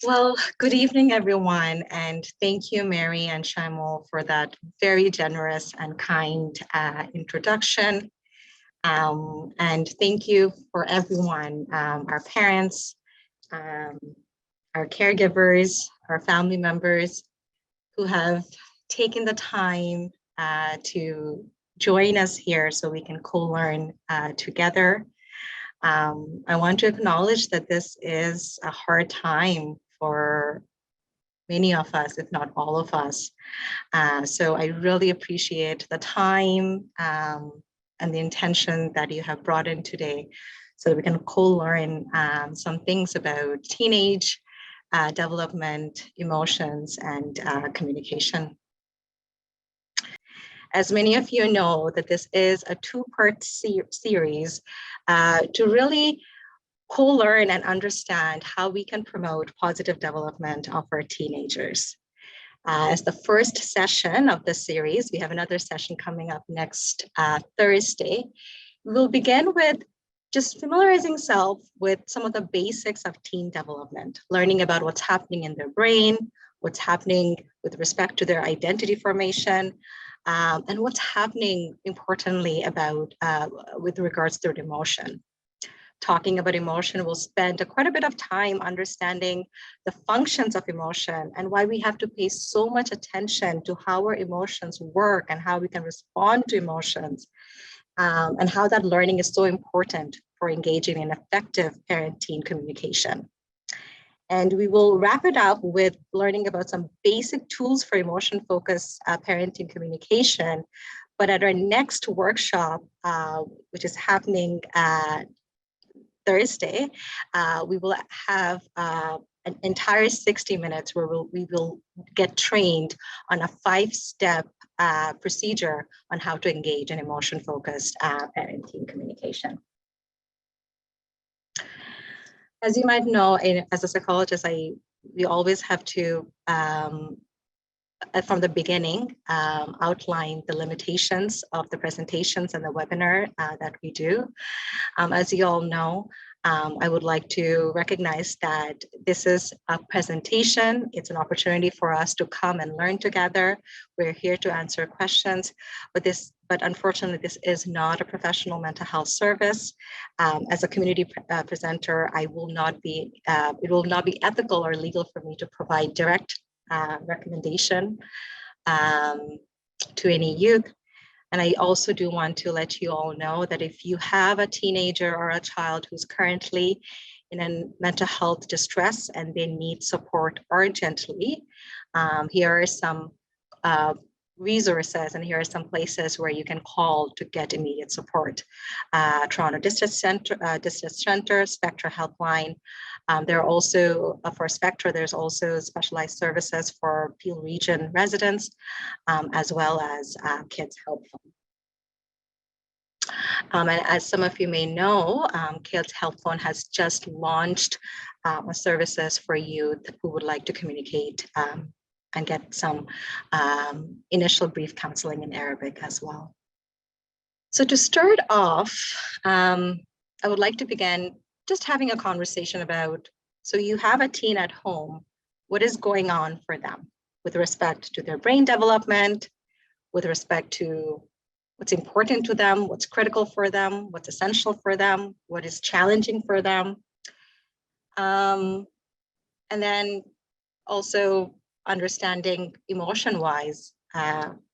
Well, good evening, everyone, and thank you, Mary and Shamol, for that very generous and kind introduction. And thank you for everyone, our parents, um, our caregivers, our family members who have taken the time to join us here so we can co-learn together. I want to acknowledge that this is a hard time for many of us, if not all of us. So I really appreciate the time and the intention that you have brought in today so that we can co-learn some things about teenage development, emotions, and communication. As many of you know, that this is a two-part series to really co-learn and understand how we can promote positive development of our teenagers. As the first session of the series, we have another session coming up next Thursday. We'll begin with just familiarizing self with some of the basics of teen development, learning about what's happening in their brain, what's happening with respect to their identity formation, and what's happening importantly about with regards to their emotion. Talking about emotion, we'll spend quite a bit of time understanding the functions of emotion and why we have to pay so much attention to how our emotions work and how we can respond to emotions, and how that learning is so important for engaging in effective parent-teen communication. And we will wrap it up with learning about some basic tools for emotion-focused parenting communication. But at our next workshop, which is happening Thursday, we will have an entire 60 minutes where we will get trained on a 5-step procedure on how to engage in emotion-focused parenting communication. As you might know, as a psychologist, we always have to, from the beginning, outline the limitations of the presentations and the webinar that we do. As you all know, I would like to recognize that this is a presentation. It's an opportunity for us to come and learn together. We're here to answer questions, but unfortunately, this is not a professional mental health service. As a community presenter, it will not be ethical or legal for me to provide direct recommendation to any youth. And I also do want to let you all know that if you have a teenager or a child who's currently in a mental health distress and they need support urgently, here are some resources and here are some places where you can call to get immediate support. Toronto District Center, Spectra Helpline. There are also, for Spectra, there's also specialized services for Peel Region residents, as well as Kids Help Phone. And as some of you may know, Kids Help Phone has just launched services for youth who would like to communicate and get some initial brief counseling in Arabic as well. So to start off, I would like to begin just having a conversation about, so you have a teen at home, what is going on for them with respect to their brain development, with respect to what's important to them, what's critical for them, what's essential for them, what is challenging for them. And then also understanding emotion-wise,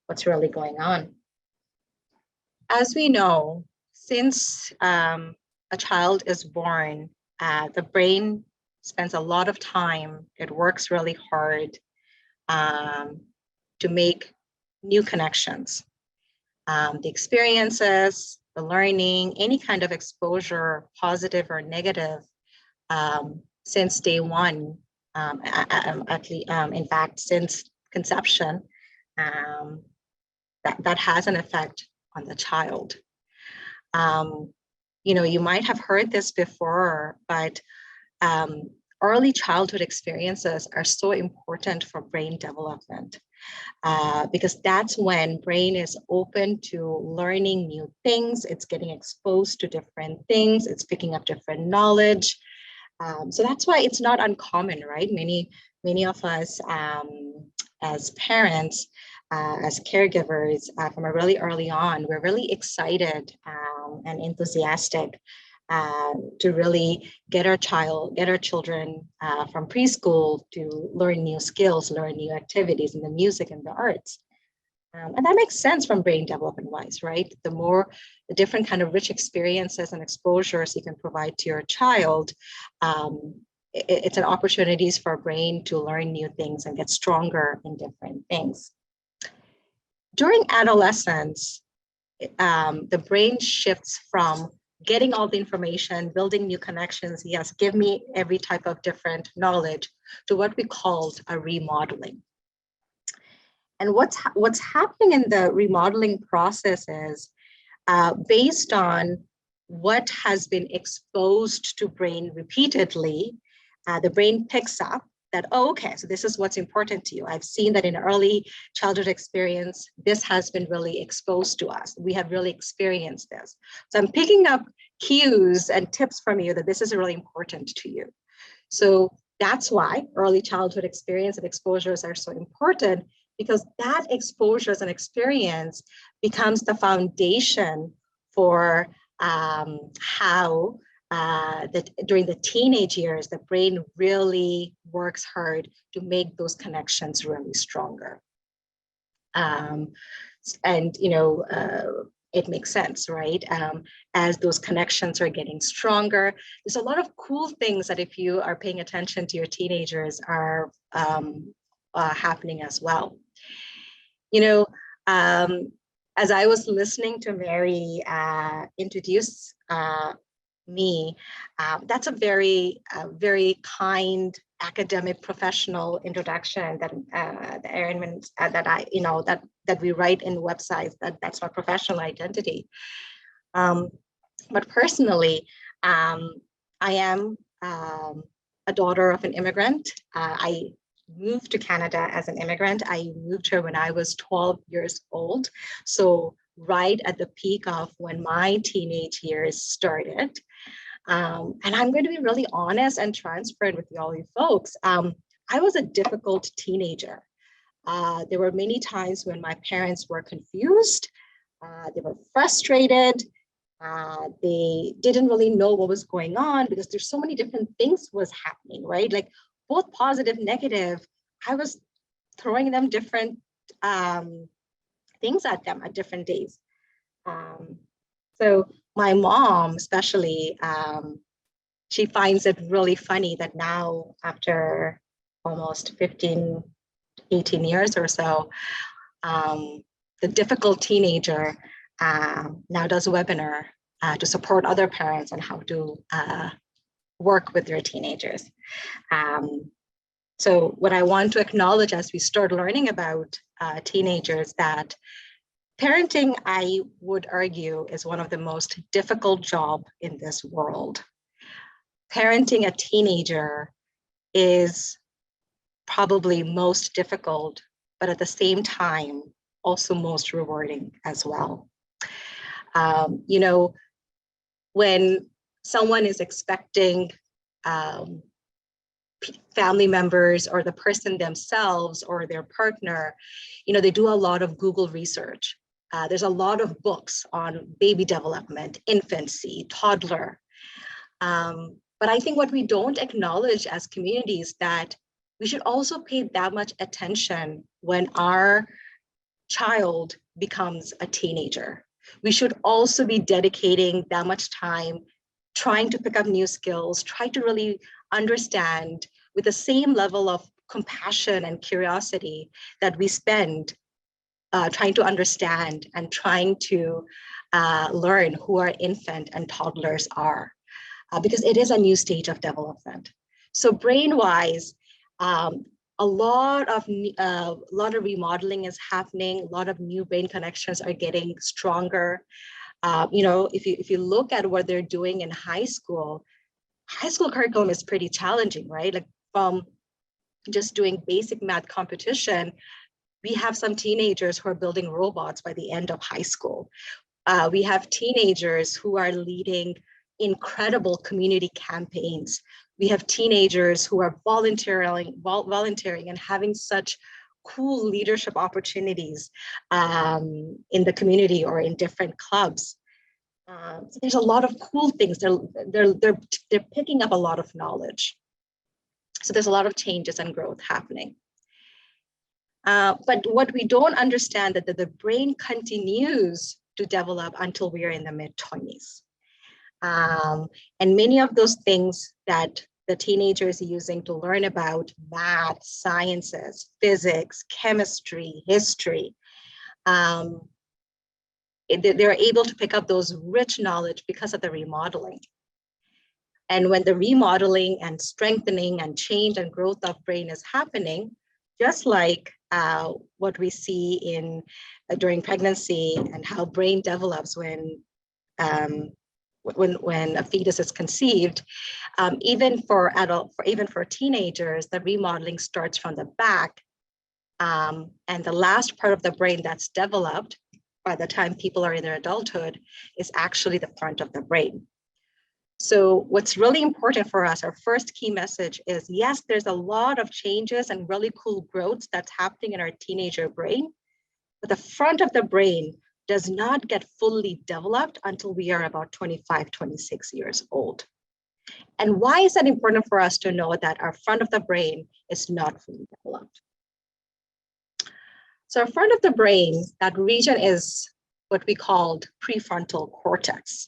what's really going on. As we know, since a child is born, the brain spends a lot of time, it works really hard to make new connections. The experiences, the learning, any kind of exposure, positive or negative, since day one, in fact, since conception, that has an effect on the child. You might have heard this before, but early childhood experiences are so important for brain development. Because that's when brain is open to learning new things, it's getting exposed to different things, it's picking up different knowledge. So that's why it's not uncommon, right? Many of us as parents, as caregivers, from a really early on, we're really excited and enthusiastic to really get our children from preschool to learn new skills, learn new activities in the music and the arts. And that makes sense from brain development wise, right? The different kind of rich experiences and exposures you can provide to your child, it's an opportunities for our brain to learn new things and get stronger in different things. During adolescence, the brain shifts from getting all the information, building new connections, yes, give me every type of different knowledge, to what we called a remodeling. And what's happening in the remodeling process is based on what has been exposed to brain repeatedly, the brain picks up that, oh, okay, so this is what's important to you. I've seen that in early childhood experience, this has been really exposed to us. We have really experienced this. So I'm picking up cues and tips from you that this is really important to you. So that's why early childhood experience and exposures are so important, because that exposures and experience becomes the foundation for how during the teenage years, the brain really works hard to make those connections really stronger. And, it makes sense, right? As those connections are getting stronger, there's a lot of cool things that, if you are paying attention to your teenagers, are happening as well. As I was listening to Mary introduce me, that's a very kind academic professional introduction that Erin that we write in websites, that's our professional identity. But personally, I am a daughter of an immigrant. I moved to Canada as an immigrant. I moved here when I was 12 years old. So right at the peak of when my teenage years started. And I'm going to be really honest and transparent with all you folks. I was a difficult teenager. There were many times when my parents were confused. They were frustrated. They didn't really know what was going on, because there's so many different things was happening, right? Like both positive, negative. I was throwing them different things at them at different days. So my mom, especially, she finds it really funny that now, after almost 15, 18 years or so, the difficult teenager now does a webinar to support other parents on how to work with their teenagers. So what I want to acknowledge as we start learning about teenagers, that parenting, I would argue, is one of the most difficult jobs in this world. Parenting a teenager is probably most difficult, but at the same time, also most rewarding as well. When someone is expecting family members or the person themselves or their partner, they do a lot of Google research. There's a lot of books on baby development, infancy, toddler. But I think what we don't acknowledge as communities, that we should also pay that much attention when our child becomes a teenager. We should also be dedicating that much time trying to pick up new skills, try to really understand with the same level of compassion and curiosity that we spend trying to understand and trying to learn who our infant and toddlers are, because it is a new stage of development. So brain-wise, a lot of remodeling is happening. A lot of new brain connections are getting stronger. If you look at what they're doing in high school curriculum is pretty challenging, right? Like from just doing basic math competition, we have some teenagers who are building robots by the end of high school. We have teenagers who are leading incredible community campaigns We have teenagers who are volunteering and having such cool leadership opportunities in the community or in different clubs. So there's a lot of cool things. They're picking up a lot of knowledge. So there's a lot of changes and growth happening. But what we don't understand is that the brain continues to develop until we are in the mid-20s. And many of those things that the teenager is using to learn about math, sciences, physics, chemistry, history, they're able to pick up those rich knowledge because of the remodeling. And when the remodeling and strengthening and change and growth of brain is happening, just like what we see during pregnancy and how brain develops when a fetus is conceived, even for teenagers, the remodeling starts from the back, and the last part of the brain that's developed by the time people are in their adulthood is actually the front of the brain. So what's really important for us, our first key message is, yes, there's a lot of changes and really cool growth that's happening in our teenager brain, but the front of the brain does not get fully developed until we are about 25, 26 years old. And why is that important for us to know that our front of the brain is not fully developed? So our front of the brain, that region is what we called prefrontal cortex.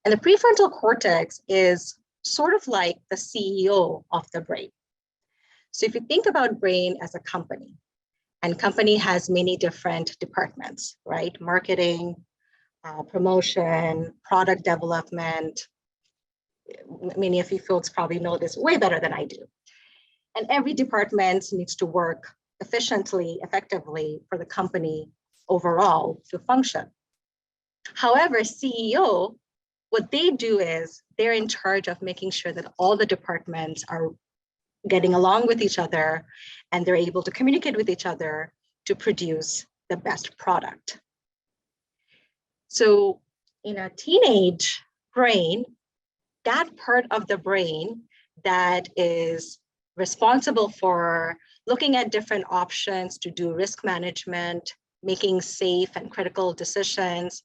And the prefrontal cortex is sort of like the CEO of the brain. So if you think about brain as a company, and company has many different departments, right? Marketing, promotion, product development. Many of you folks probably know this way better than I do. And every department needs to work efficiently, effectively for the company overall to function. However, CEO, what they do is they're in charge of making sure that all the departments are getting along with each other and they're able to communicate with each other to produce the best product. So in a teenage brain, that part of the brain that is responsible for looking at different options to do risk management, making safe and critical decisions,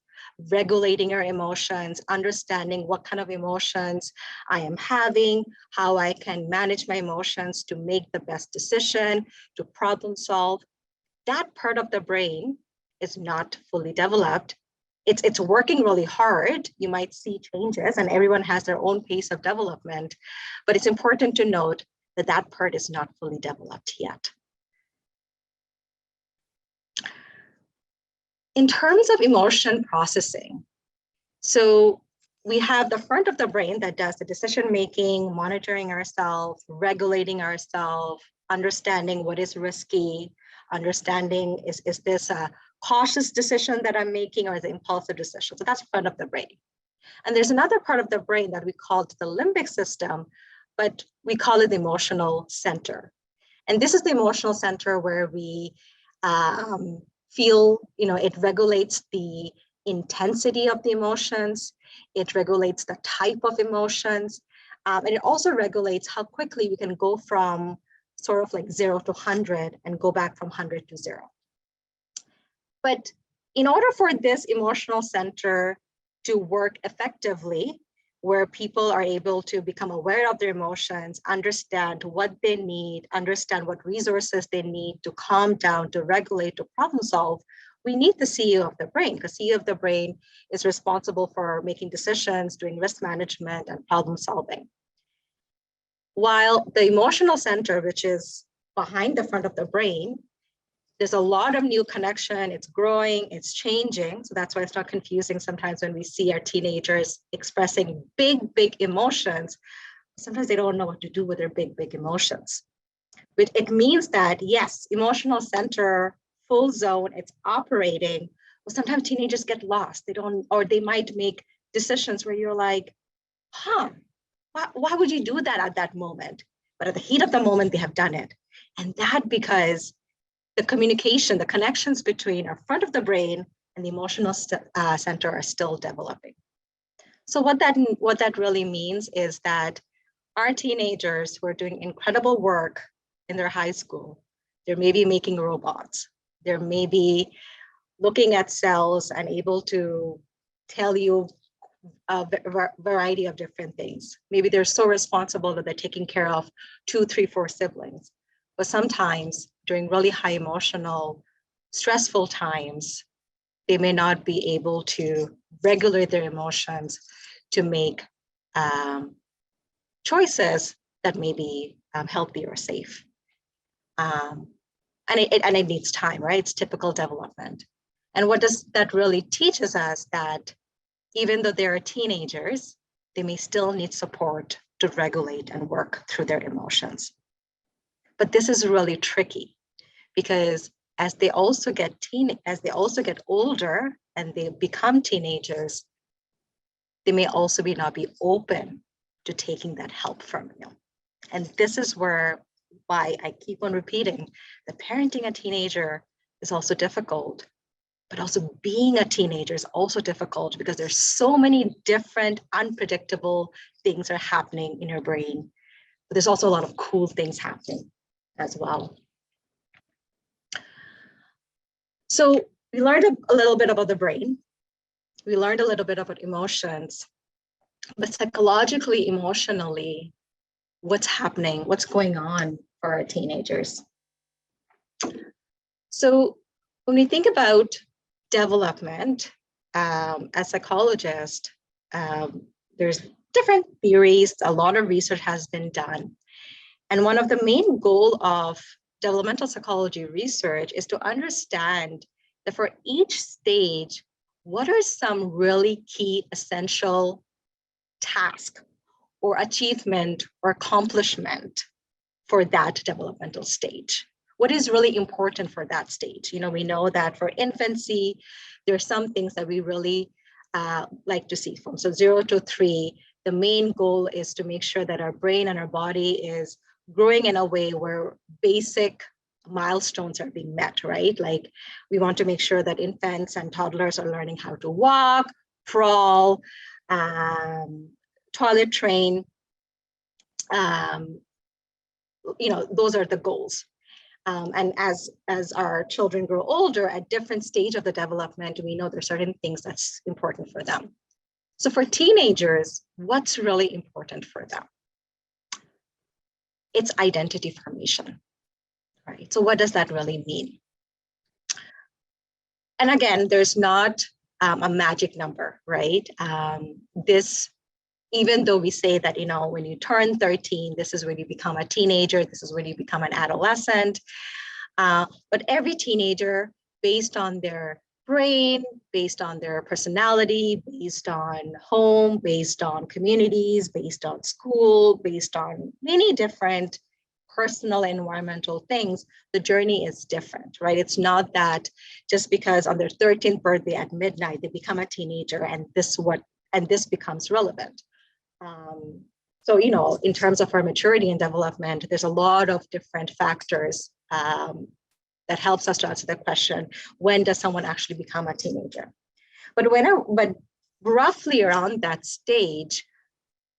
regulating our emotions, understanding what kind of emotions I am having, how I can manage my emotions to make the best decision, to problem solve. That part of the brain is not fully developed. It's working really hard. You might see changes and everyone has their own pace of development, but it's important to note that that part is not fully developed yet. In terms of emotion processing, so we have the front of the brain that does the decision-making, monitoring ourselves, regulating ourselves, understanding what is risky, understanding is this a cautious decision that I'm making or is it an impulsive decision? So that's front of the brain. And there's another part of the brain that we call the limbic system, but we call it the emotional center. And this is the emotional center where we feel, it regulates the intensity of the emotions, it regulates the type of emotions, and it also regulates how quickly we can go from sort of like 0 to 100 and go back from 100 to 0. But in order for this emotional center to work effectively, where people are able to become aware of their emotions, understand what they need, understand what resources they need to calm down, to regulate, to problem solve, we need the CEO of the brain, because CEO of the brain is responsible for making decisions, doing risk management and problem solving. While the emotional center, which is behind the front of the brain, there's a lot of new connection, it's growing, it's changing. So that's why it's not confusing sometimes when we see our teenagers expressing big emotions. Sometimes they don't know what to do with their big emotions. But it means that, yes, emotional center, full zone, it's operating. But sometimes teenagers get lost. They might make decisions where you're like, why would you do that at that moment? But at the heat of the moment, they have done it. And that because the communication, the connections between our front of the brain and the emotional center are still developing. So what that really means is that our teenagers who are doing incredible work in their high school, they're maybe making robots. They're maybe looking at cells and able to tell you a variety of different things. Maybe they're so responsible that they're taking care of 2, 3, 4 siblings. But sometimes during really high emotional, stressful times, they may not be able to regulate their emotions to make choices that may be healthy or safe. And it needs time, right? It's typical development. And what does that really teaches us that even though they are teenagers, they may still need support to regulate and work through their emotions. But this is really tricky because as they also get older and they become teenagers, they may also not be open to taking that help from you. And this is why I keep on repeating that parenting a teenager is also difficult, but also being a teenager is also difficult because there's so many different unpredictable things are happening in your brain. But there's also a lot of cool things happening as well. So we learned a little bit about the brain. We learned a little bit about emotions, but psychologically, emotionally, what's happening, what's going on for our teenagers. So when we think about development, as psychologists, there's different theories, a lot of research has been done. And one of the main goals of developmental psychology research is to understand that for each stage, what are some really key essential tasks or achievement or accomplishment for that developmental stage? What is really important for that stage? We know that for infancy, there are some things that we really like to see from. So 0 to 3, the main goal is to make sure that our brain and our body is growing in a way where basic milestones are being met, right? Like we want to make sure that infants and toddlers are learning how to walk, crawl, toilet train. Those are the goals. And as our children grow older at different stage of the development, we know there's certain things that's important for them. So for teenagers, what's really important for them? It's identity formation, right? So what does that really mean? And again, there's not a magic number, right? Even though we say that, when you turn 13, this is when you become a teenager, this is when you become an adolescent. But every teenager, based on their brain, based on their personality, based on home, based on communities, based on school, based on many different personal and environmental things, the journey is different, right? It's not that just because on their 13th birthday at midnight, they become a teenager and this becomes relevant. So, in terms of our maturity and development, there's a lot of different factors that helps us to answer the question, when does someone actually become a teenager? But roughly around that stage,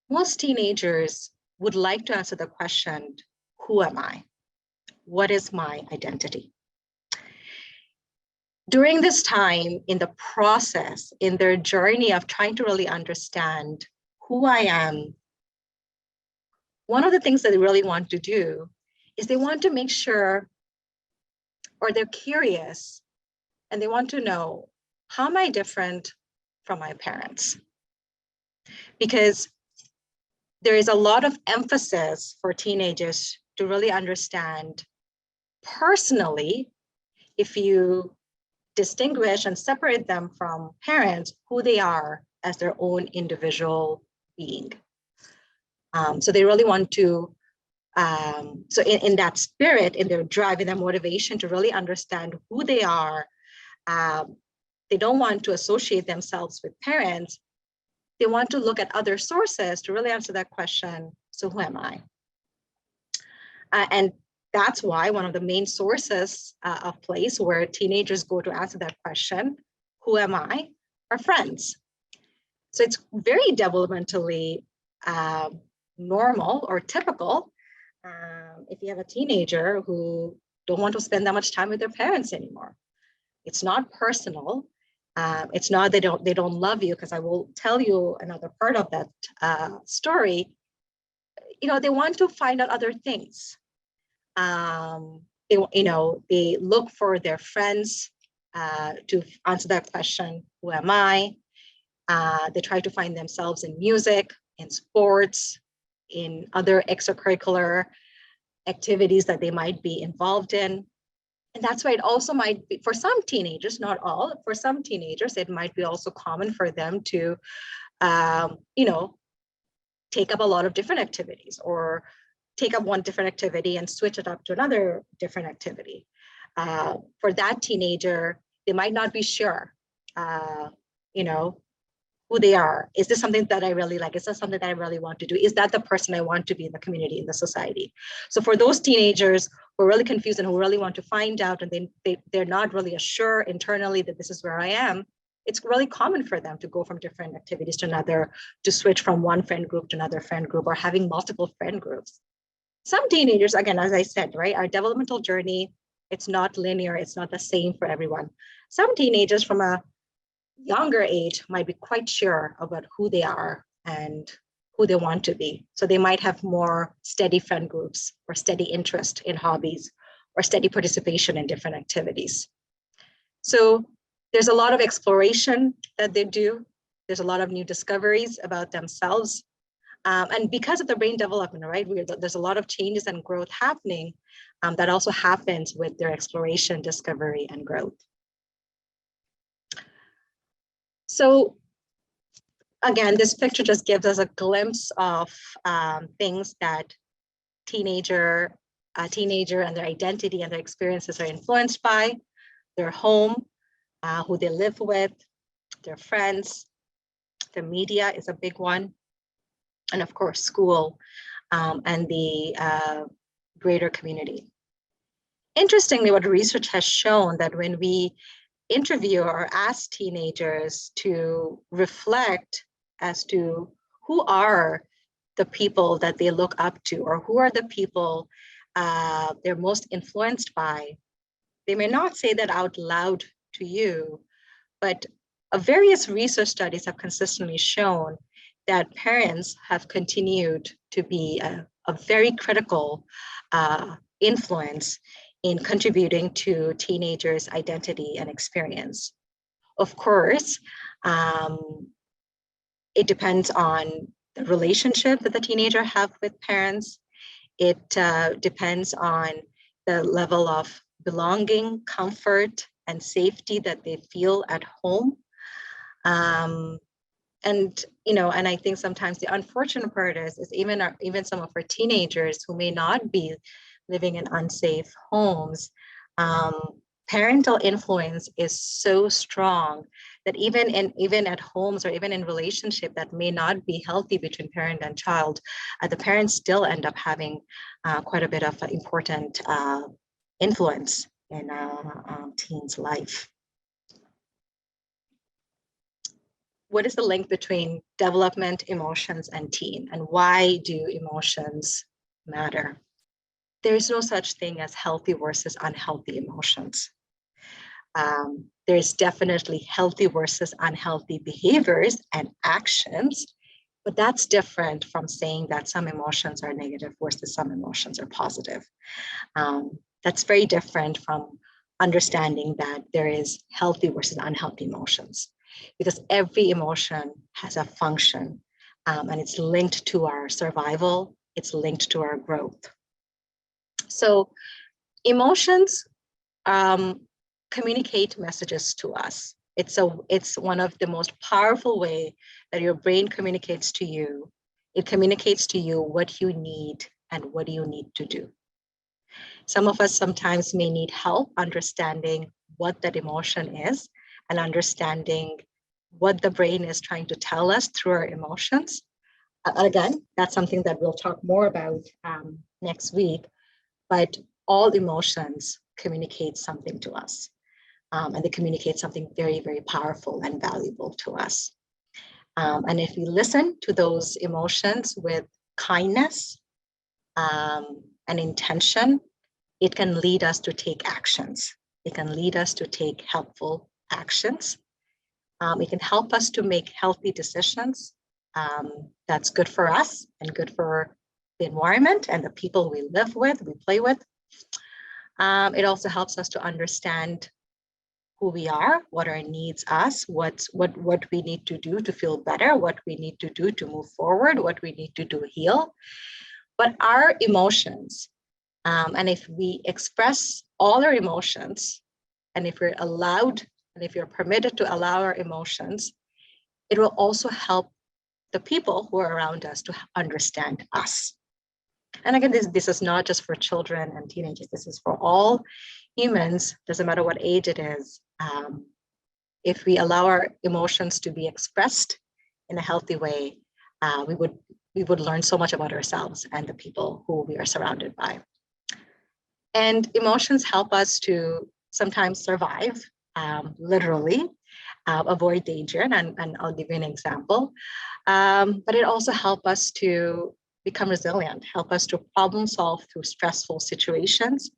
most teenagers would like to answer the question, who am I? What is my identity? During this time, in the process, in their journey of trying to really understand who I am, one of the things that they really want to do is they want to make sure, or they're curious, and they want to know, how am I different from my parents? Because there is a lot of emphasis for teenagers to really understand personally, if you distinguish and separate them from parents, who they are as their own individual being. So they really want to, so in that spirit, in their drive, in their motivation to really understand who they are, they don't want to associate themselves with parents. They want to look at other sources to really answer that question, so who am I? And that's why one of the main sources of place where teenagers go to answer that question, who am I, are friends. So it's very developmentally normal or typical if you have a teenager who don't want to spend that much time with their parents anymore. It's not personal. It's not they don't love you, because I will tell you another part of that story. They want to find out other things. They look for their friends to answer that question, who am I? They try to find themselves in music, in sports, in other extracurricular activities that they might be involved in. And that's why it also might be, for some teenagers, not all, for some teenagers, it might be also common for them to, take up a lot of different activities, or take up one different activity and switch it up to another different activity. For that teenager, they might not be sure, who they are. Is this something that I really like? Is that something that I really want to do? Is that the person I want to be in the community, in the society? So for those teenagers who are really confused and who really want to find out, and they're not really sure internally that this is where I am, it's really common for them to go from different activities to another, to switch from one friend group to another friend group, or having multiple friend groups. Some teenagers, again, as I said, right, our developmental journey, it's not linear, it's not the same for everyone. Some teenagers from a younger age might be quite sure about who they are and who they want to be. So they might have more steady friend groups, or steady interest in hobbies, or steady participation in different activities. So there's a lot of exploration that they do. There's a lot of new discoveries about themselves. And because of the brain development, right, there's a lot of changes and growth happening that also happens with their exploration, discovery, and growth. So again, this picture just gives us a glimpse of things that a teenager and their identity and their experiences are influenced by: their home, who they live with, their friends, the media is a big one, and of course, school and the greater community. Interestingly, what research has shown, that when we interview or ask teenagers to reflect as to who are the people that they look up to, or who are the people they're most influenced by, they may not say that out loud to you, but various research studies have consistently shown that parents have continued to be a very critical influence in contributing to teenagers' identity and experience. Of course, it depends on the relationship that the teenager have with parents. It depends on the level of belonging, comfort, and safety that they feel at home. And I think sometimes the unfortunate part is even some of our teenagers who may not be living in unsafe homes, parental influence is so strong that even at homes, or even in relationship that may not be healthy between parent and child, the parents still end up having quite a bit of important influence in a teen's life. What is the link between development, emotions, and teen, and why do emotions matter? There is no such thing as healthy versus unhealthy emotions. There's definitely healthy versus unhealthy behaviors and actions, but that's different from saying that some emotions are negative versus some emotions are positive. That's very different from understanding that there is healthy versus unhealthy emotions, because every emotion has a function, and it's linked to our survival, it's linked to our growth. So emotions communicate messages to us. It's one of the most powerful way that your brain communicates to you. It communicates to you what you need and what you need to do. Some of us sometimes may need help understanding what that emotion is, and understanding what the brain is trying to tell us through our emotions. Again, that's something that we'll talk more about next week, but all emotions communicate something to us. And they communicate something very, very powerful and valuable to us. And if we listen to those emotions with kindness and intention, it can lead us to take actions. It can lead us to take helpful actions. It can help us to make healthy decisions that's good for us and good for the environment and the people we live with, we play with. It also helps us to understand who we are, what our needs us, what we need to do to feel better, what we need to do to move forward, what we need to do to heal. But our emotions, and if we express all our emotions, and if we're allowed, and if you're permitted to allow our emotions, it will also help the people who are around us to understand us. And again, this is not just for children and teenagers. This is for all humans, doesn't matter what age it is. If we allow our emotions to be expressed in a healthy way, we would learn so much about ourselves and the people who we are surrounded by. And emotions help us to sometimes survive, literally, avoid danger. And I'll give you an example. But it also helps us to become resilient, help us to problem solve through stressful situations.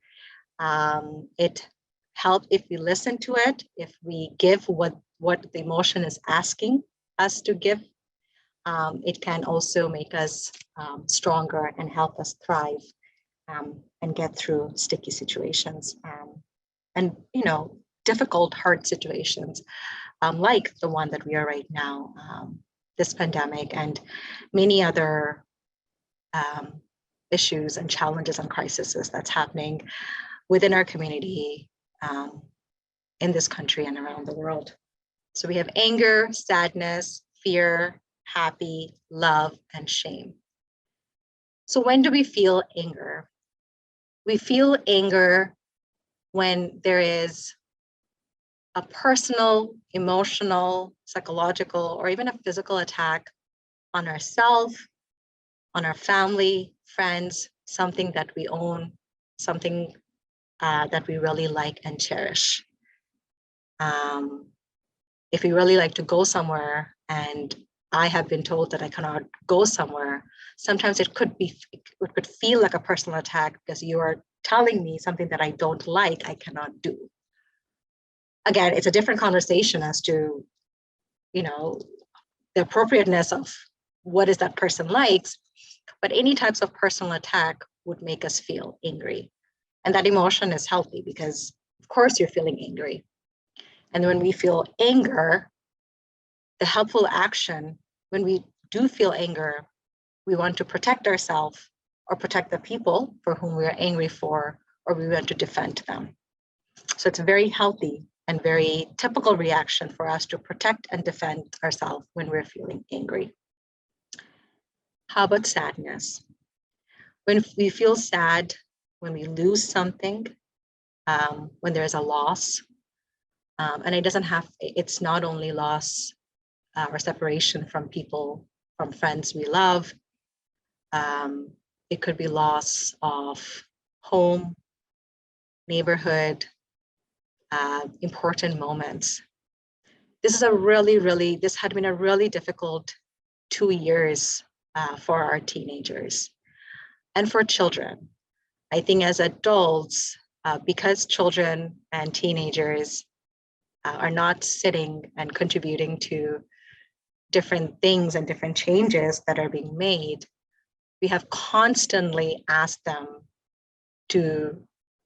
It helps if we listen to it, if we give what the emotion is asking us to give. It can also make us stronger and help us thrive and get through sticky situations and difficult, hard situations like the one that we are right now, this pandemic and many other issues and challenges and crises that's happening within our community, in this country and around the world. So we have anger, sadness, fear, happy, love, and shame. So when do we feel anger? We feel anger when there is a personal, emotional, psychological, or even a physical attack on ourselves, on our family, friends, something that we own, something that we really like and cherish. If we really like to go somewhere and I have been told that I cannot go somewhere, sometimes it could feel like a personal attack because you are telling me something that I don't like, I cannot do. Again, it's a different conversation as to, the appropriateness of what is that person likes, but any types of personal attack would make us feel angry. And that emotion is healthy because of course you're feeling angry. And when we feel anger, the helpful action, when we do feel anger, we want to protect ourselves or protect the people for whom we are angry for, or we want to defend them. So it's a very healthy and very typical reaction for us to protect and defend ourselves when we're feeling angry. How about sadness? When we feel sad, when we lose something, when there's a loss, and it's not only loss or separation from people, from friends we love. It could be loss of home, neighborhood, important moments. This had been a really difficult 2 years for our teenagers and for children. I think as adults, because children and teenagers are not sitting and contributing to different things and different changes that are being made, we have constantly asked them to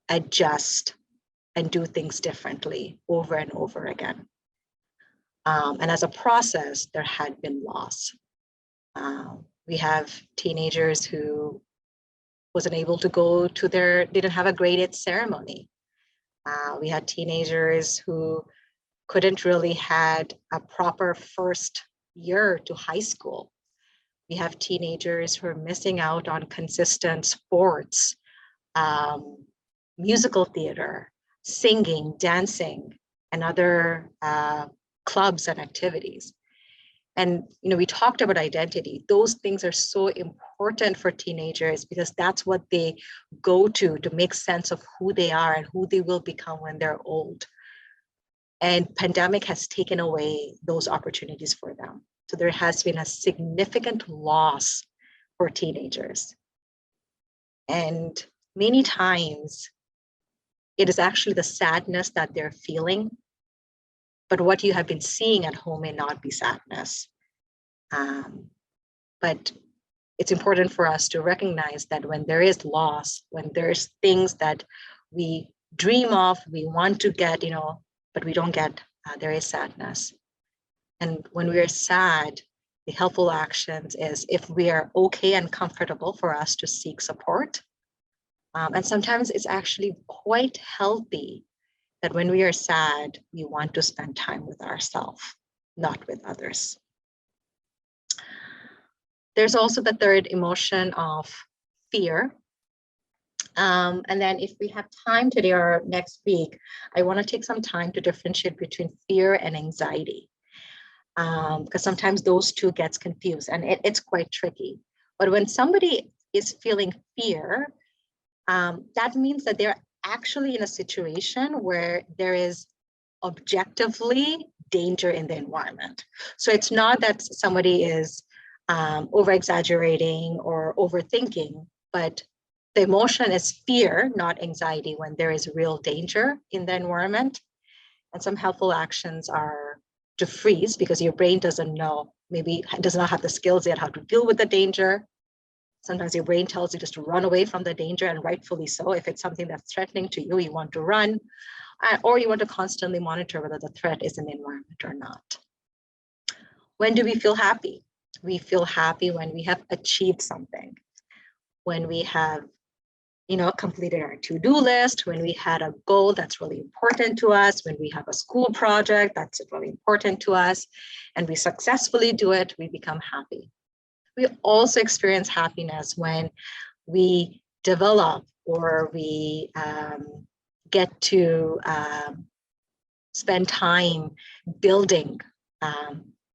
adjust and do things differently over and over again. And as a process, there had been loss. We have teenagers who wasn't able to go to didn't have a grade 8 ceremony. We had teenagers who couldn't really had a proper first year to high school. We have teenagers who are missing out on consistent sports, musical theater, singing, dancing, and other clubs and activities. And we talked about identity. Those things are so important for teenagers because that's what they go to make sense of who they are and who they will become when they're old. And pandemic has taken away those opportunities for them. So there has been a significant loss for teenagers. And many times it is actually the sadness that they're feeling, but what you have been seeing at home may not be sadness. But it's important for us to recognize that when there is loss, when there's things that we dream of, we want to get, but we don't get, there is sadness. And when we are sad, the helpful actions is if we are okay and comfortable for us to seek support. And sometimes it's actually quite healthy that when we are sad, we want to spend time with ourselves, not with others. There's also the third emotion of fear. And then if we have time today or next week, I want to take some time to differentiate between fear and anxiety. Because sometimes those two gets confused and it's quite tricky. But when somebody is feeling fear, that means that they're actually in a situation where there is objectively danger in the environment. So it's not that somebody is over-exaggerating or overthinking, but the emotion is fear, not anxiety, when there is real danger in the environment. And some helpful actions are to freeze, because your brain doesn't know, maybe does not have the skills yet how to deal with the danger. Sometimes your brain tells you just to run away from the danger, and rightfully so. If it's something that's threatening to you, you want to run, or you want to constantly monitor whether the threat is in the environment or not. When do we feel happy? We feel happy when we have achieved something, when we have completed our to-do list, when we had a goal that's really important to us, when we have a school project that's really important to us, and we successfully do it, we become happy. We also experience happiness when we develop or we get to spend time building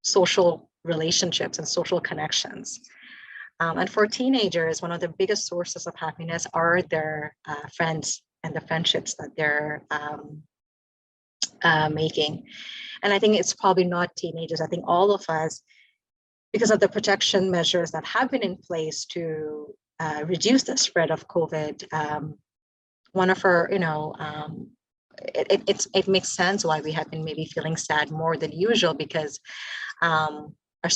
social relationships and social connections. And for teenagers, one of the biggest sources of happiness are their friends and the friendships that they're making. And I think it's probably not teenagers. I think all of us, because of the protection measures that have been in place to reduce the spread of COVID, one of our, it makes sense why we have been maybe feeling sad more than usual, because a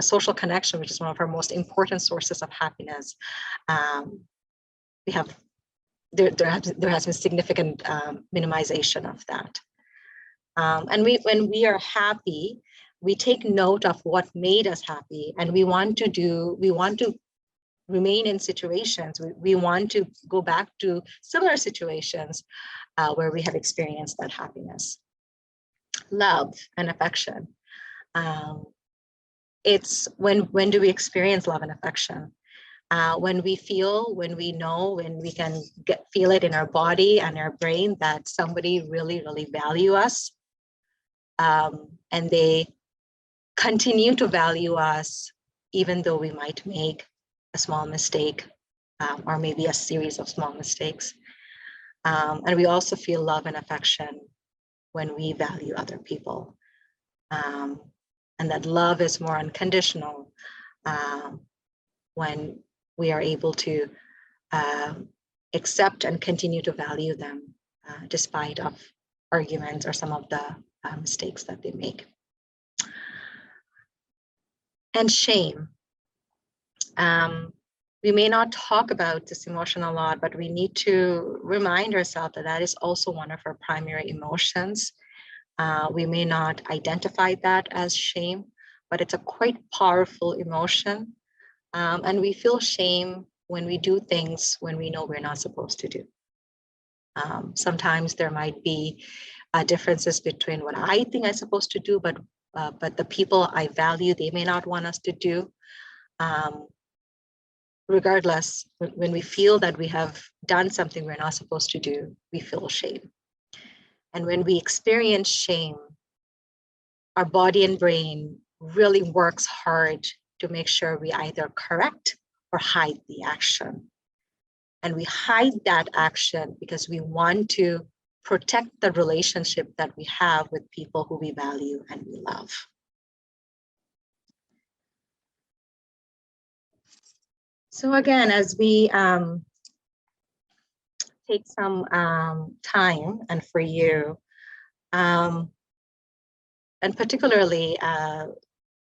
social connection, which is one of our most important sources of happiness, there has been significant minimization of that. And when we are happy, we take note of what made us happy, and we want to remain in situations. We want to go back to similar situations where we have experienced that happiness. Love and affection. It's when do we experience love and affection? When we know, when we can feel it in our body and our brain that somebody really, really value us, and they continue to value us, even though we might make a small mistake, or maybe a series of small mistakes. And we also feel love and affection when we value other people. And that love is more unconditional when we are able to accept and continue to value them despite of arguments or some of the mistakes that they make. And shame. We may not talk about this emotion a lot, but we need to remind ourselves that that is also one of our primary emotions. We may not identify that as shame, but it's a quite powerful emotion. And we feel shame when we do things when we know we're not supposed to do. Sometimes there might be differences between what I think I'm supposed to do, but the people I value, they may not want us to do. Regardless, when we feel that we have done something we're not supposed to do, we feel shame. And when we experience shame, our body and brain really works hard to make sure we either correct or hide the action. And we hide that action because we want to protect the relationship that we have with people who we value and we love. So again, as we take some time, and for you, um, and particularly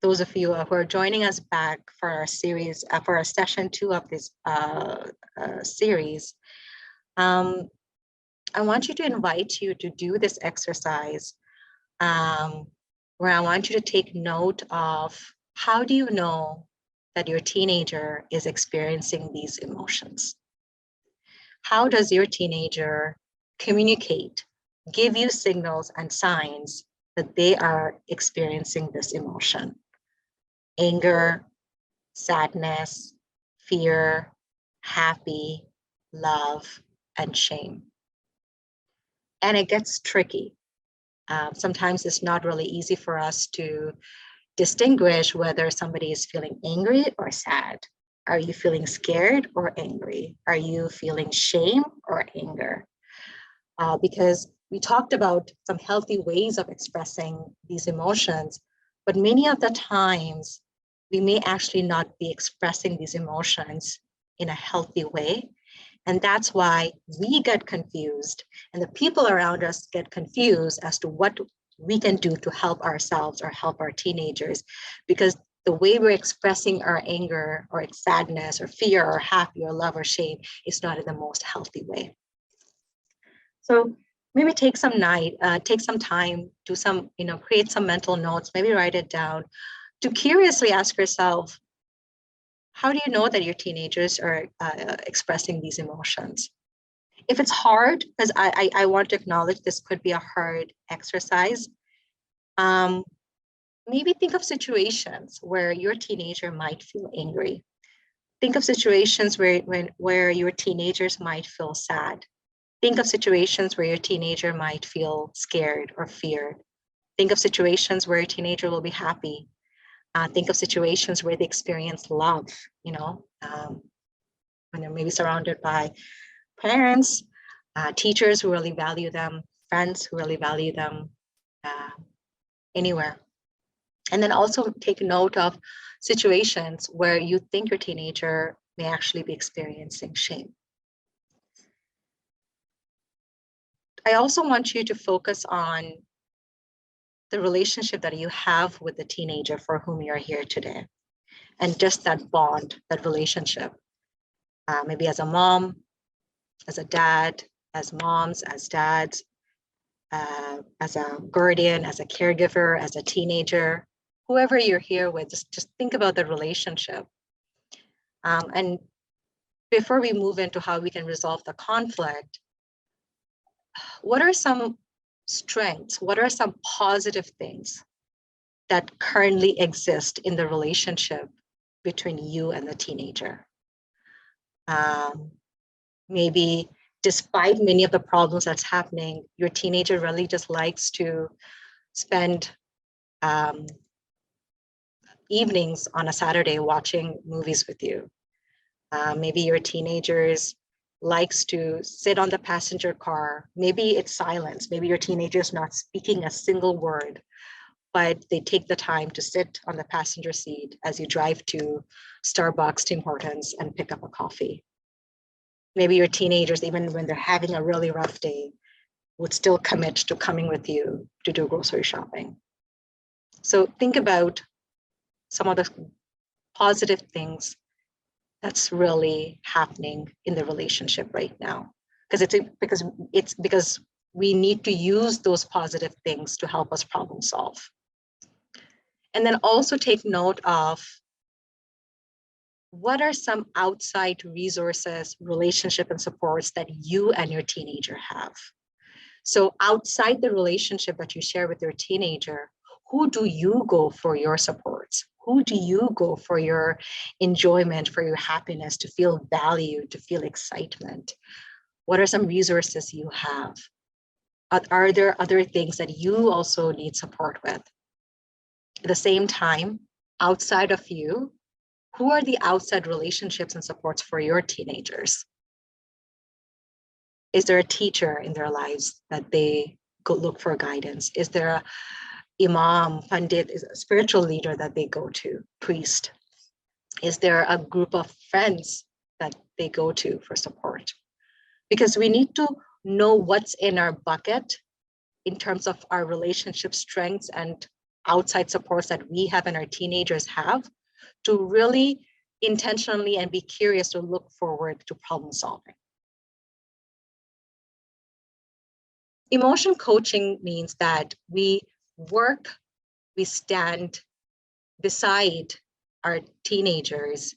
those of you who are joining us back for our series, for our session 2 of this series, I want you to invite you to do this exercise where I want you to take note of, how do you know that your teenager is experiencing these emotions? How does your teenager communicate, give you signals and signs that they are experiencing this emotion? Anger, sadness, fear, happy, love, and shame. And it gets tricky. Sometimes it's not really easy for us to distinguish whether somebody is feeling angry or sad. Are you feeling scared or angry? Are you feeling shame or anger? Because we talked about some healthy ways of expressing these emotions, but many of the times we may actually not be expressing these emotions in a healthy way. And that's why we get confused and the people around us get confused as to what we can do to help ourselves or help our teenagers, because the way we're expressing our anger or sadness or fear or happy or love or shame is not in the most healthy way. So maybe take some time, do some, create some mental notes, maybe write it down, to curiously ask yourself, how do you know that your teenagers are expressing these emotions? If it's hard, because I want to acknowledge this could be a hard exercise, maybe think of situations where your teenager might feel angry. Think of situations where your teenagers might feel sad. Think of situations where your teenager might feel scared or feared. Think of situations where your teenager will be happy. Think of situations where they experience love, when they're maybe surrounded by parents, teachers who really value them, friends who really value them, anywhere. And then also take note of situations where you think your teenager may actually be experiencing shame. I also want you to focus on the relationship that you have with the teenager for whom you're here today, and just that bond, that relationship. Maybe as a mom, as a dad, as moms, as dads, as a guardian, as a caregiver, as a teenager, whoever you're here with, just think about the relationship. And before we move into how we can resolve the conflict, what are some strengths? What are some positive things that currently exist in the relationship between you and the teenager? Maybe despite many of the problems that's happening, your teenager really just likes to spend evenings on a Saturday watching movies with you. Maybe your teenagers likes to sit on the passenger car. Maybe it's silence. Maybe your teenager's not speaking a single word, but they take the time to sit on the passenger seat as you drive to Starbucks, Tim Hortons, and pick up a coffee. Maybe your teenagers, even when they're having a really rough day, would still commit to coming with you to do grocery shopping. So think about some of the positive things that's really happening in the relationship right now, because we need to use those positive things to help us problem solve. And then also take note of what are some outside resources, relationship, and supports that you and your teenager have. So outside the relationship that you share with your teenager, who do you go for your supports? Who do you go for your enjoyment, for your happiness, to feel valued, to feel excitement? What are some resources you have? Are there other things that you also need support with? At the same time, outside of you, who are the outside relationships and supports for your teenagers? Is there a teacher in their lives that they go look for guidance? Is there a imam, pandit, is a spiritual leader that they go to, priest? Is there a group of friends that they go to for support? Because we need to know what's in our bucket in terms of our relationship strengths and outside supports that we have and our teenagers have, to really intentionally and be curious to look forward to problem solving. Emotion coaching means that we stand beside our teenagers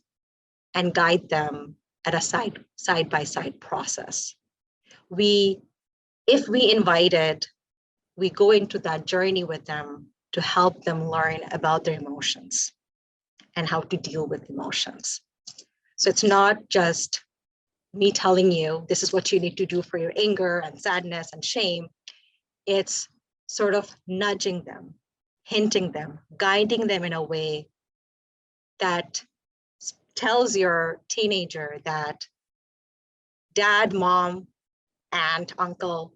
and guide them at a side-by-side process. If we invited, we go into that journey with them to help them learn about their emotions and how to deal with emotions. So it's not just me telling you, this is what you need to do for your anger and sadness and shame. It's sort of nudging them, hinting them, guiding them in a way that tells your teenager that dad, mom, aunt, uncle,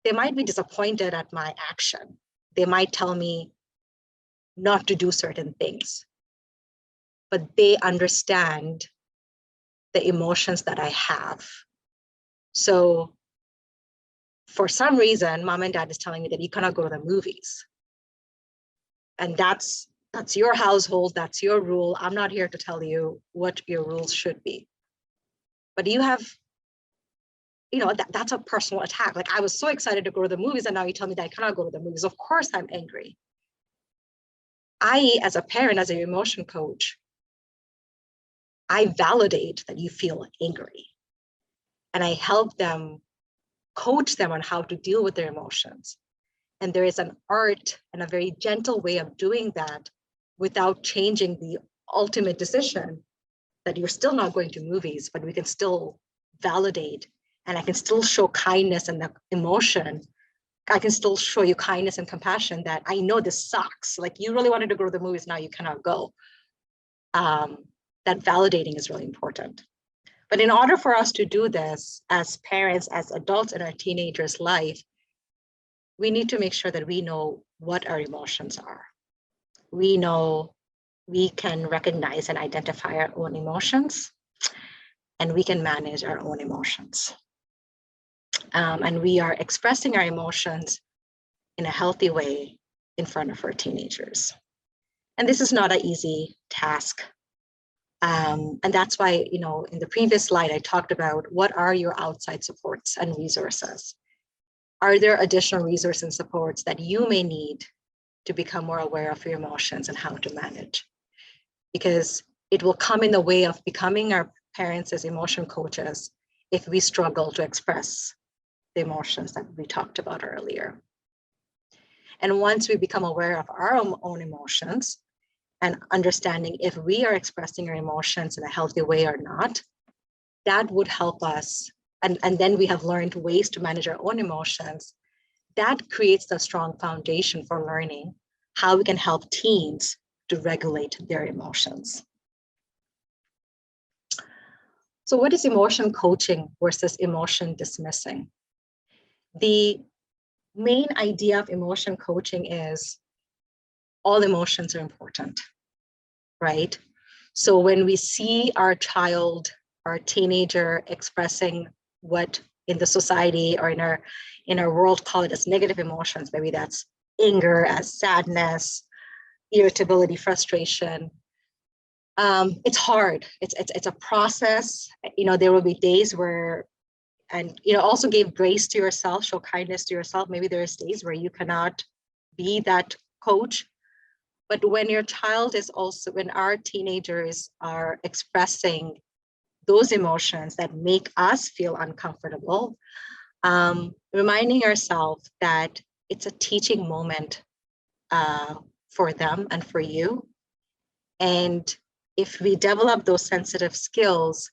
they might be disappointed at my action. They might tell me not to do certain things, but they understand the emotions that I have. So for some reason, mom and dad is telling me that you cannot go to the movies. And that's your household, that's your rule. I'm not here to tell you what your rules should be. But you have, that's a personal attack. Like, I was so excited to go to the movies and now you tell me that I cannot go to the movies. Of course I'm angry. I, as a parent, as an emotion coach, I validate that you feel angry. And I help them, coach them on how to deal with their emotions. And there is an art and a very gentle way of doing that without changing the ultimate decision that you're still not going to movies, but we can still validate, and I can still show kindness and the emotion. I can still show you kindness and compassion that I know this sucks. Like, you really wanted to go to the movies, now you cannot go. That validating is really important. But in order for us to do this as parents, as adults in our teenagers' life, we need to make sure that we know what our emotions are. We know we can recognize and identify our own emotions, and we can manage our own emotions. And we are expressing our emotions in a healthy way in front of our teenagers. And this is not an easy task. And that's why, in the previous slide, I talked about what are your outside supports and resources. Are there additional resources and supports that you may need to become more aware of your emotions and how to manage? Because it will come in the way of becoming our parents as emotion coaches if we struggle to express the emotions that we talked about earlier. And once we become aware of our own emotions and understanding if we are expressing our emotions in a healthy way or not, that would help us. And then we have learned ways to manage our own emotions. That creates a strong foundation for learning how we can help teens to regulate their emotions. So what is emotion coaching versus emotion dismissing? The main idea of emotion coaching is all emotions are important, right? So when we see our child, our teenager expressing what in the society or in our world call it as negative emotions, maybe that's anger, as sadness, irritability, frustration. It's hard. It's a process. There will be days where, and also give grace to yourself, show kindness to yourself. Maybe there's days where you cannot be that coach. But when when our teenagers are expressing those emotions that make us feel uncomfortable, reminding ourselves that it's a teaching moment for them and for you. And if we develop those sensitive skills,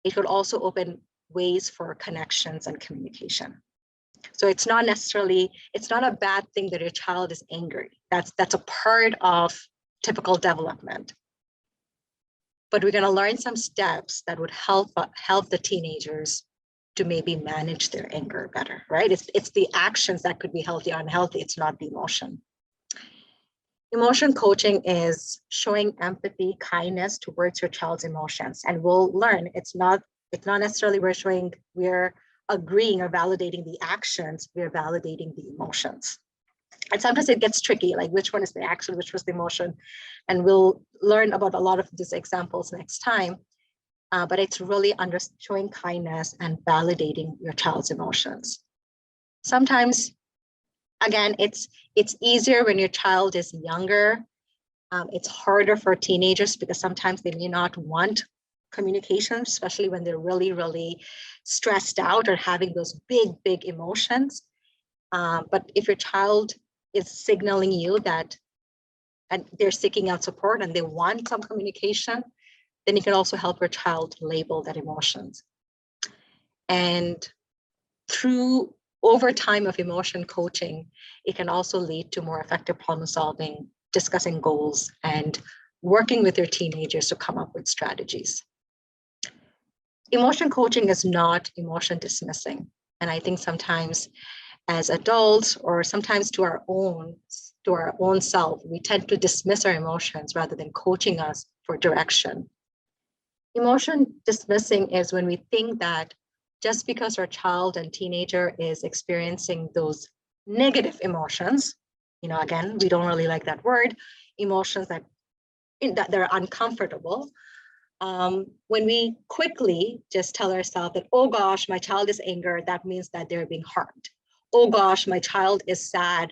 it could also open ways for connections and communication. So it's not a bad thing that your child is angry. That's a part of typical development. But we're going to learn some steps that would help the teenagers to maybe manage their anger better, right? It's the actions that could be healthy or unhealthy. It's not the emotion. Emotion coaching is showing empathy, kindness towards your child's emotions. And we'll learn it's not necessarily we're agreeing or validating the actions, we're validating the emotions. And sometimes it gets tricky, like which one is the action, which was the emotion. And we'll learn about a lot of these examples next time. But it's really showing kindness and validating your child's emotions. Sometimes, again, it's easier when your child is younger. It's harder for teenagers because sometimes they may not want communication, especially when they're really, really stressed out or having those big, big emotions. But if your child is signaling you that and they're seeking out support and they want some communication, then you can also help your child label that emotions. And through over time of emotion coaching, it can also lead to more effective problem solving, discussing goals, and working with your teenagers to come up with strategies. Emotion coaching is not emotion dismissing. And I think sometimes as adults, or sometimes to our own self, we tend to dismiss our emotions rather than coaching us for direction. Emotion dismissing is when we think that just because our child and teenager is experiencing those negative emotions, again, we don't really like that word, emotions that they're uncomfortable. When we quickly just tell ourselves that, oh gosh, my child is angry, that means that they're being harmed. Oh gosh, my child is sad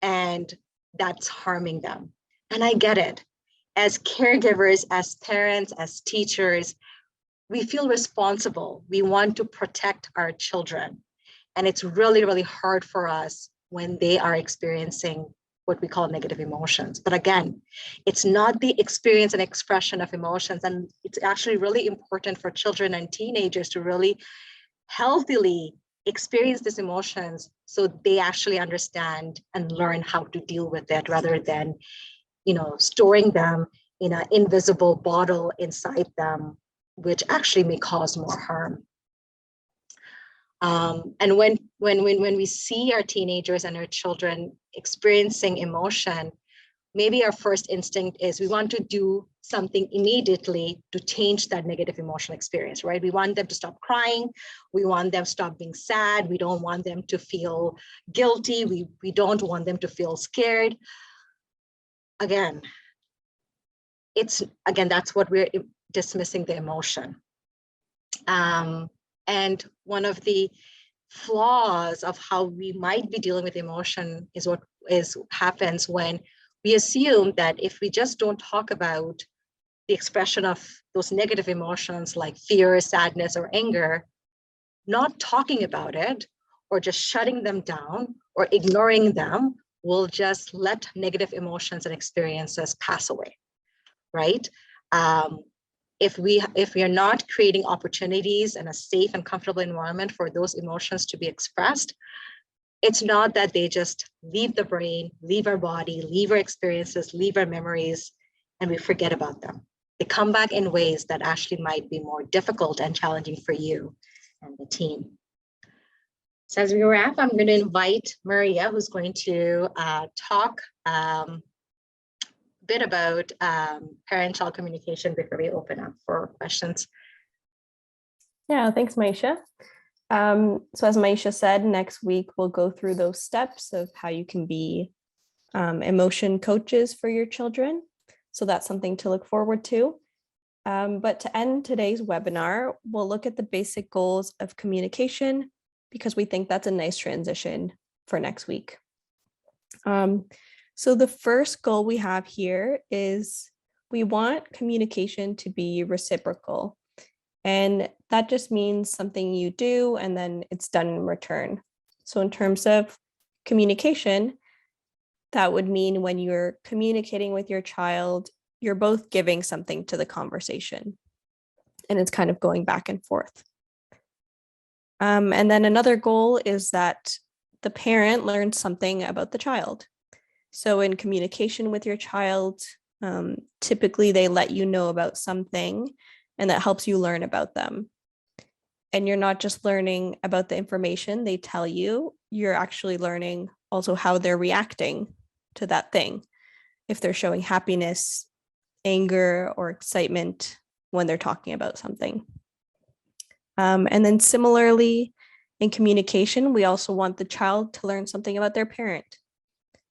and that's harming them. And I get it. As caregivers, as parents, as teachers, we feel responsible. We want to protect our children. And it's really, really hard for us when they are experiencing what we call negative emotions. But again, it's not the experience and expression of emotions. And it's actually really important for children and teenagers to really healthily experience these emotions so they actually understand and learn how to deal with it rather than, storing them in an invisible bottle inside them, which actually may cause more harm. And when we see our teenagers and our children experiencing emotion, maybe our first instinct is we want to do something immediately to change that negative emotional experience, right? We want them to stop crying. We want them to stop being sad. We don't want them to feel guilty. We don't want them to feel scared. Again, that's what we're dismissing the emotion. And one of the flaws of how we might be dealing with emotion is what happens when we assume that if we just don't talk about the expression of those negative emotions like fear, sadness, or anger, not talking about it or just shutting them down or ignoring them will just let negative emotions and experiences pass away, right? If we are not creating opportunities and a safe and comfortable environment for those emotions to be expressed, it's not that they just leave the brain, leave our body, leave our experiences, leave our memories, and we forget about them. They come back in ways that actually might be more difficult and challenging for you and the team. So as we wrap, I'm going to invite Maria, who's going to talk a bit about parent-child communication before we open up for questions. Yeah, thanks, Maisha. So as Maisha said, next week we'll go through those steps of how you can be emotion coaches for your children. So that's something to look forward to. But to end today's webinar, we'll look at the basic goals of communication because we think that's a nice transition for next week. So the first goal we have here is we want communication to be reciprocal. And that just means something you do and then it's done in return. So in terms of communication, that would mean when you're communicating with your child, you're both giving something to the conversation. And it's kind of going back and forth. And then another goal is that the parent learns something about the child. So in communication with your child, typically they let you know about something and that helps you learn about them. And you're not just learning about the information they tell you, you're actually learning also how they're reacting to that thing. if they're showing happiness, anger, or excitement when they're talking about something. And then similarly, in communication, we also want the child to learn something about their parent.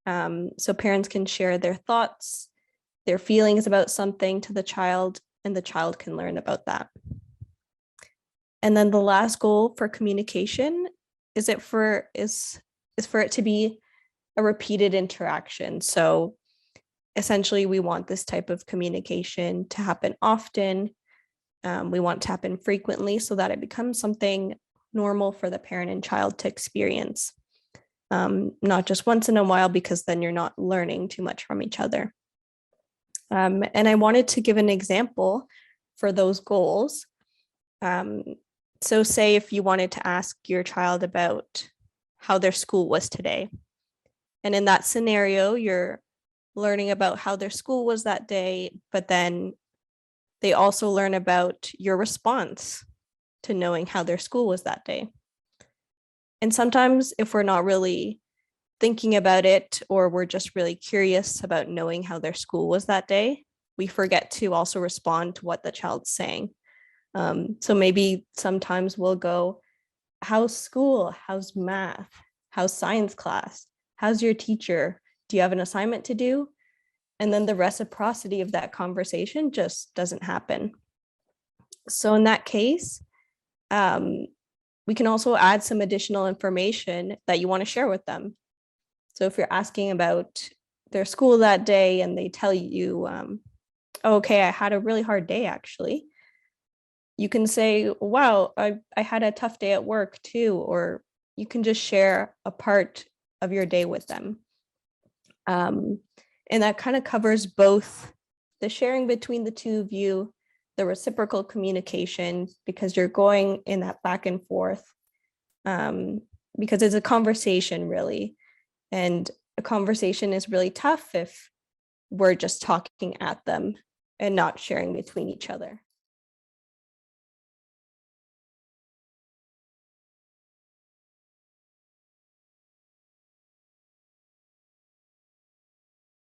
So parents can share their thoughts, their feelings about something to the child, and the child can learn about that. And then the last goal for communication is for it to be a repeated interaction. So essentially, we want this type of communication to happen often. We want to happen frequently so that it becomes something normal for the parent and child to experience, not just once in a while, because then you're not learning too much from each other. And I wanted to give an example for those goals. So say if you wanted to ask your child about how their school was today, and in that scenario, you're learning about how their school was that day, but then they also learn about your response to knowing how their school was that day. And sometimes if we're not really thinking about it, or we're just really curious about knowing how their school was that day, we forget to also respond to what the child's saying. So maybe sometimes we'll go, how's school? How's math? How's science class? How's your teacher? Do you have an assignment to do? And then the reciprocity of that conversation just doesn't happen. So in that case, we can also add some additional information that you want to share with them. So if you're asking about their school that day and they tell you, okay, I had a really hard day actually, you can say, wow, I had a tough day at work too, or you can just share a part of your day with them. And that kind of covers both the sharing between the two of you, the reciprocal communication, because you're going in that back and forth, because it's a conversation really. And a conversation is really tough if we're just talking at them and not sharing between each other.